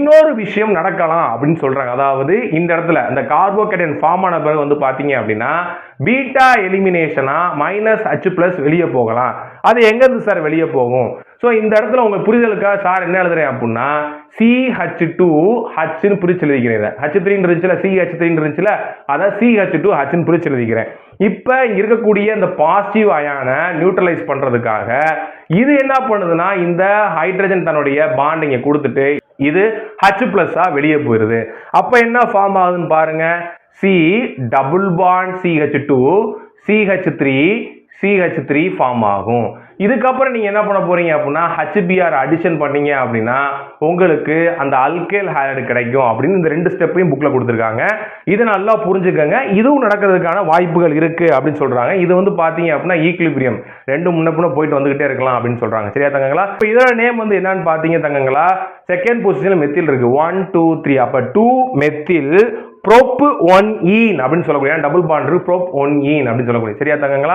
இன்னொரு விஷயம் நடக்கலாம் அப்படின்னு சொல்றாங்க. அதாவது இந்த இடத்துல இந்த கார்போகேட்டையன் ஃபார்ம் ஆன பிறகு வந்து பாத்தீங்க அப்படின்னா பீட்டா எலிமினேஷனா -H+ வெளியே போகலாம். அது எங்க இருந்து சார் வெளியே போகும்? ஸோ இந்த இடத்துல உங்க புரிதலுக்காக சார் என்ன எழுதுறேன் அப்படின்னா CH2H பிரிச்சு எழுதிக்கிறேன். H3 இருந்துச்சுல, CH3 இருந்துச்சுல, அதான் CH2H பிரிச்சு எழுதிக்கிறேன். இப்ப இருக்கக்கூடிய இந்த பாசிட்டிவ் அயான நியூட்ரலைஸ் பண்றதுக்காக இது என்ன பண்ணுதுன்னா இந்த ஹைட்ரஜன் தன்னுடைய பாண்டிங்கை கொடுத்துட்டு இது H+ வெளியே போயிருது. அப்ப என்ன ஃபார்ம் ஆகுதுன்னு பாருங்க. C double bond CH2 CH3 form ஆகும். இதுக்கப்புறம் நீங்க என்ன பண்ண போறீங்க அப்படின்னா HBr அடிஷன் பண்ணீங்க அப்படின்னா உங்களுக்கு அந்த அல்கைல் ஹைலைடு கிடைக்கும் அப்படின்னு இந்த 2 ஸ்டெப்பையும் புக்ல கொடுத்துருக்காங்க. இதை நல்லா புரிஞ்சுக்கங்க. இதுவும் நடக்கிறதுக்கான வாய்ப்புகள் இருக்கு அப்படின்னு சொல்றாங்க. இது வந்து பாத்தீங்க அப்படின்னா ஈக்லிபிரியம், ரெண்டு முன்ன பின்ன போயிட்டு வந்துகிட்டே இருக்கலாம் அப்படின்னு சொல்றாங்க. சரியா தங்கங்களா? இப்போ இதோட நேம் வந்து என்னன்னு பாத்தீங்க தங்கங்களா, செகண்ட் பொசிஷன்ல மெத்தில் இருக்கு 1 2 3. அப்ப 2 மெத்தில் prop 1ene அப்படின்னு சொல்லக்கூடிய டபுள் பாண்ட் prop 1ene அப்படின்னு சொல்லக்கூடிய. சரியா தங்கங்களா?